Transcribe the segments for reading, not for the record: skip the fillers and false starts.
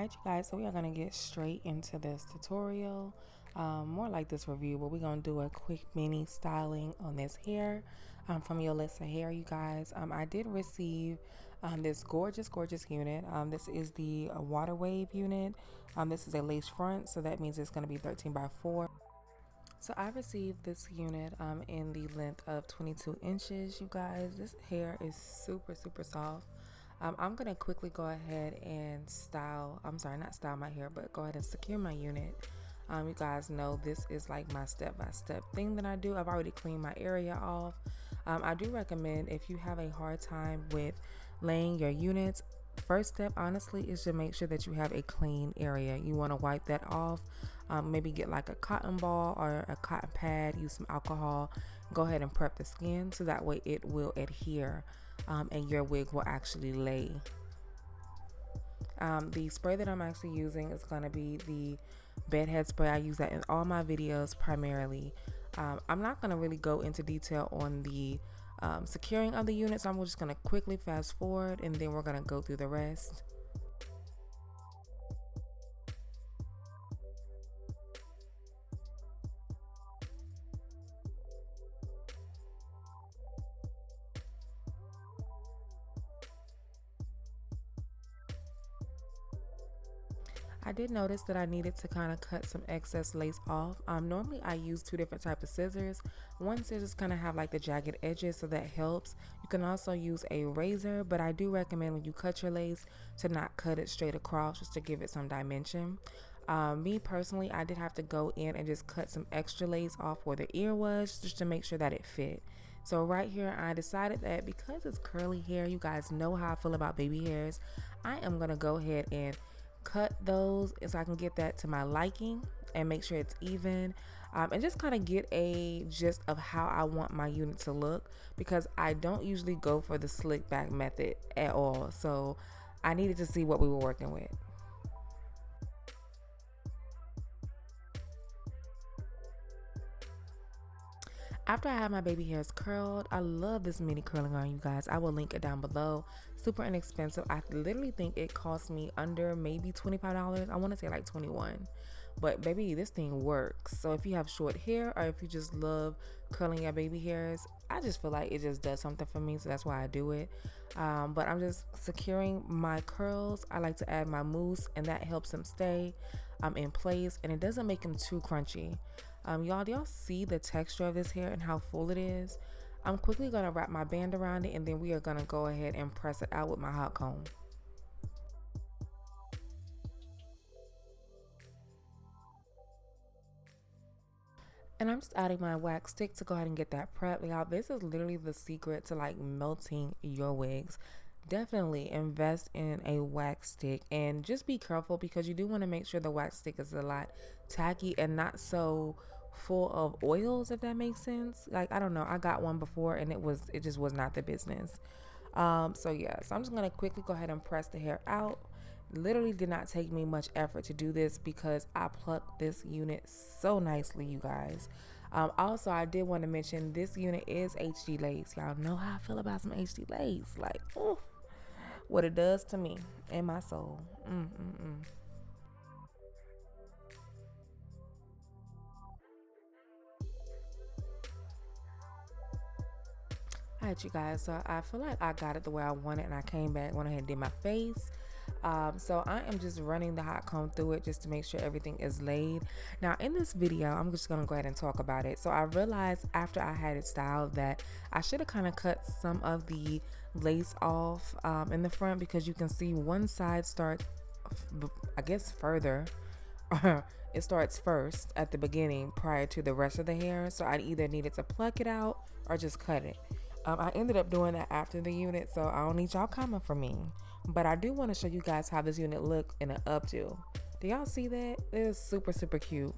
Alright, you guys, so we are going to get straight into this tutorial, more like this review, but we're going to do a quick mini styling on this hair from Yolissa Hair, you guys. I did receive this gorgeous unit. This is the water wave unit. This is a lace front, so that means it's going to be 13 by 4. So I received this unit in the length of 22 inches, you guys. This hair is super soft. I'm gonna quickly go ahead and not style my hair, but go ahead and secure my unit. You guys know this is like my step-by-step thing that I do. I've already cleaned my area off. I do recommend, if you have a hard time with laying your units, first step honestly is to make sure that you have a clean area. You want to wipe that off. Maybe get like a cotton ball or a cotton pad, use some alcohol, go ahead and prep the skin so that way it will adhere. And your wig will actually lay. The spray that I'm actually using is going to be the bedhead spray. I use that in all my videos primarily. I'm not going to really go into detail on the securing of the units. I'm just going to quickly fast forward and then we're going to go through the rest. I did notice that I needed to kind of cut some excess lace off. Normally I use two different types of scissors. One scissors kind of have like the jagged edges, so that helps. You can also use a razor, but I do recommend when you cut your lace to not cut it straight across, just to give it some dimension. Me personally, I did have to go in and just cut some extra lace off where the ear was, just to make sure that it fit. So right here, I decided that because it's curly hair, you guys know how I feel about baby hairs, I am gonna go ahead and cut those so I can get that to my liking and make sure it's even, and just kind of get a gist of how I want my unit to look, because I don't usually go for the slick back method at all. So I needed to see what we were working with. After I have my baby hairs curled, I love this mini curling iron, you guys. I will link it down below. Super inexpensive. I literally think it cost me under maybe $25. I want to say like 21. But baby, this thing works. So if you have short hair or if you just love curling your baby hairs, I just feel like it just does something for me. So that's why I do it. But I'm just securing my curls. I like to add my mousse, and that helps them stay in place, and it doesn't make them too crunchy. Y'all, do y'all see the texture of this hair and how full it is? I'm quickly going to wrap my band around it, and then we are going to go ahead and press it out with my hot comb. And I'm just adding my wax stick to go ahead and get that prep. Y'all, this is literally the secret to like melting your wigs. Definitely invest in a wax stick, and just be careful because you do want to make sure the wax stick is a lot tacky and not so full of oils, if that makes sense. Like, I don't know, I got one before and it just was not the business. So yeah, so I'm just gonna quickly go ahead and press the hair out. Literally did not take me much effort to do this because I plucked this unit so nicely, you guys. Also, I did want to mention this unit is HD lace. Y'all know how I feel about some HD lace. Like, ooh, what it does to me and my soul. Alright, you guys, so I feel like I got it the way I wanted, and I came back, went ahead and did my face. So I am just running the hot comb through it just to make sure everything is laid. Now in this video, I'm just gonna go ahead and talk about it. So I realized after I had it styled that I should have kind of cut some of the lace off in the front, because you can see one side starts, I guess, further. It starts first at the beginning prior to the rest of the hair, so I either needed to pluck it out or just cut it. I ended up doing that after the unit, so I don't need y'all coming for me. But I do want to show you guys how this unit look in an updo. Do y'all see that? It is super, super cute.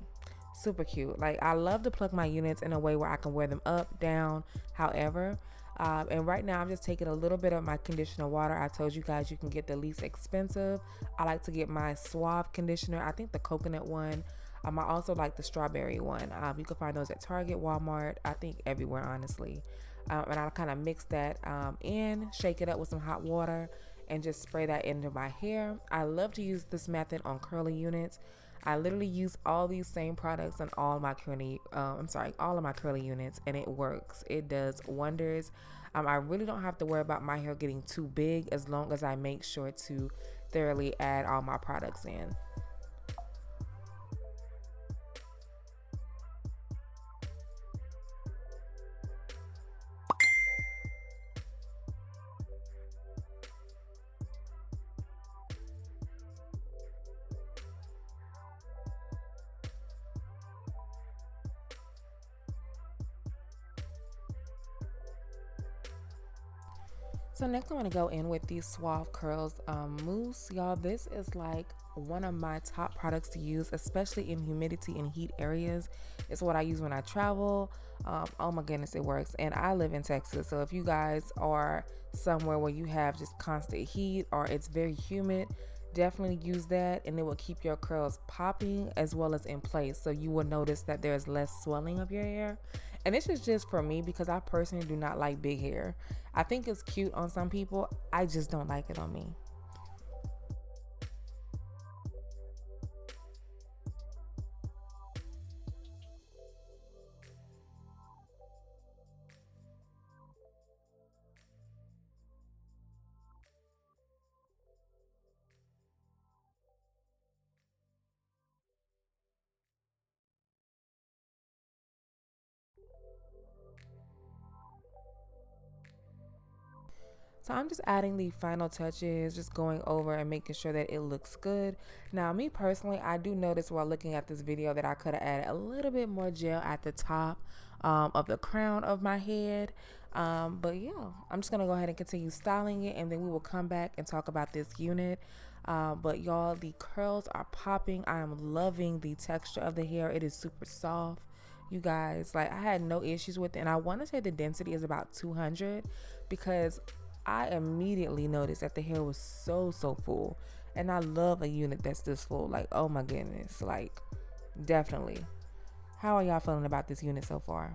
Super cute. Like, I love to plug my units in a way where I can wear them up, down, however. And right now I'm just taking a little bit of my conditioner water. I told you guys you can get the least expensive. I like to get my Suave conditioner. I think the coconut one. I also like the strawberry one. You can find those at Target, Walmart, I think everywhere, honestly. And I kind of mix that in, shake it up with some hot water, and just spray that into my hair. I love to use this method on curly units. I literally use all these same products on all my curly, all of my curly units, and it works. It does wonders. I really don't have to worry about my hair getting too big as long as I make sure to thoroughly add all my products in. So next I'm going to go in with these Suave Curls mousse. Y'all, this is like one of my top products to use, especially in humidity and heat areas. It's what I use when I travel. Oh my goodness, it works. And I live in Texas, so if you guys are somewhere where you have just constant heat or it's very humid, definitely use that, and it will keep your curls popping as well as in place, so you will notice that there's less swelling of your hair. And this is just for me because I personally do not like big hair. I think it's cute on some people, I just don't like it on me. So I'm just adding the final touches, just going over and making sure that it looks good. Now, me personally, I do notice while looking at this video that I could have added a little bit more gel at the top of the crown of my head. But yeah, I'm just gonna go ahead and continue styling it, and then we will come back and talk about this unit. But y'all, the curls are popping. I am loving the texture of the hair. It is super soft. You guys, like, I had no issues with it, and I want to say the density is about 200 because I immediately noticed that the hair was so full, and I love a unit that's this full. Like, oh my goodness, like, definitely. How are y'all feeling about this unit so far?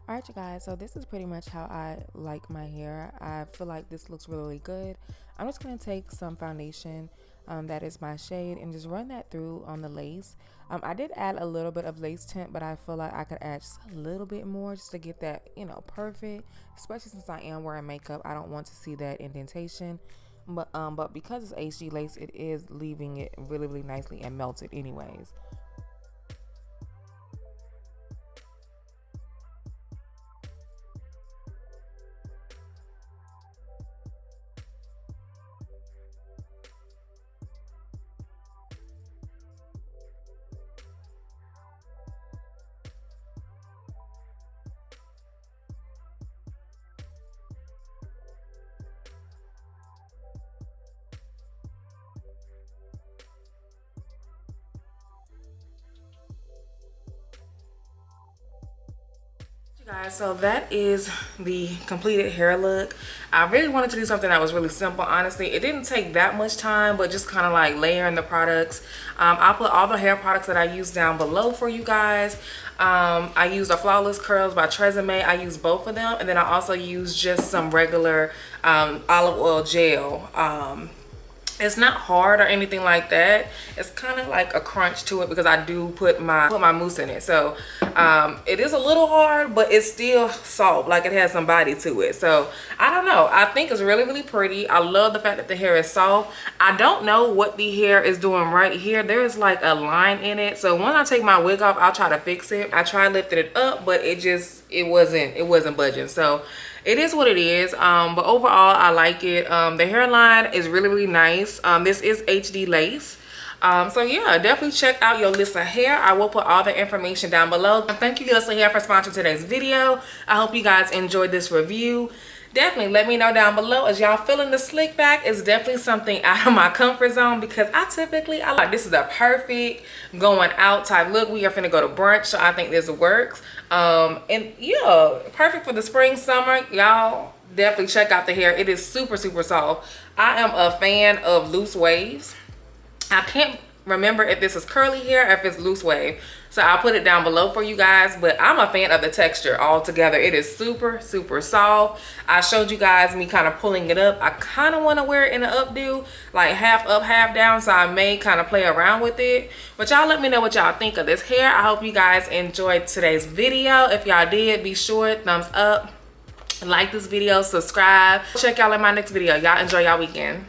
All right, you guys, so this is pretty much how I like my hair. I feel like this looks really good. I'm just going to take some foundation that is my shade and just run that through on the lace. I did add a little bit of lace tint, but I feel like I could add just a little bit more just to get that, perfect, especially since I am wearing makeup. I don't want to see that indentation. But because it's HG lace, it is leaving it really nicely and melted anyways. Guys, so that is the completed hair look. I really wanted to do something that was really simple. Honestly, it didn't take that much time, but just kind of like layering the products. I'll put all the hair products that I use down below for you guys. I used the Flawless Curls by Tresemme. I use both of them, and then I also use just some regular olive oil gel. It's not hard or anything like that. It's kind of like a crunch to it because I do put my mousse in it. So it is a little hard, but it's still soft. Like it has some body to it. So I don't know. I think it's really, really pretty. I love the fact that the hair is soft. I don't know what the hair is doing right here. There's like a line in it. So when I take my wig off, I'll try to fix it. I tried lifting it up, but it wasn't budging. So it is what it is, but overall I like it. The hairline is really, really nice. This is HD lace. So yeah, definitely check out Yolissa Hair. I will put all the information down below. Thank you, Yolissa Hair, for sponsoring today's video. I hope you guys enjoyed this review. Definitely let me know down below, as y'all feeling the slick back. It's definitely something out of my comfort zone, because I like this is a perfect going out type look. We are finna go to brunch, so I think this works. And yeah, perfect for the spring, summer. Y'all definitely check out the hair. It is super, super soft. I am a fan of loose waves. I can't remember if this is curly hair or if it's loose wave, so I'll put it down below for you guys, but I'm a fan of the texture altogether. It is super, super soft. I showed you guys me kind of pulling it up. I kind of want to wear it in an updo, like half up, half down, so I may kind of play around with it. But y'all let me know what y'all think of this hair. I hope you guys enjoyed today's video. If y'all did, be sure thumbs up, like this video, subscribe. Check y'all in my next video. Y'all enjoy y'all weekend.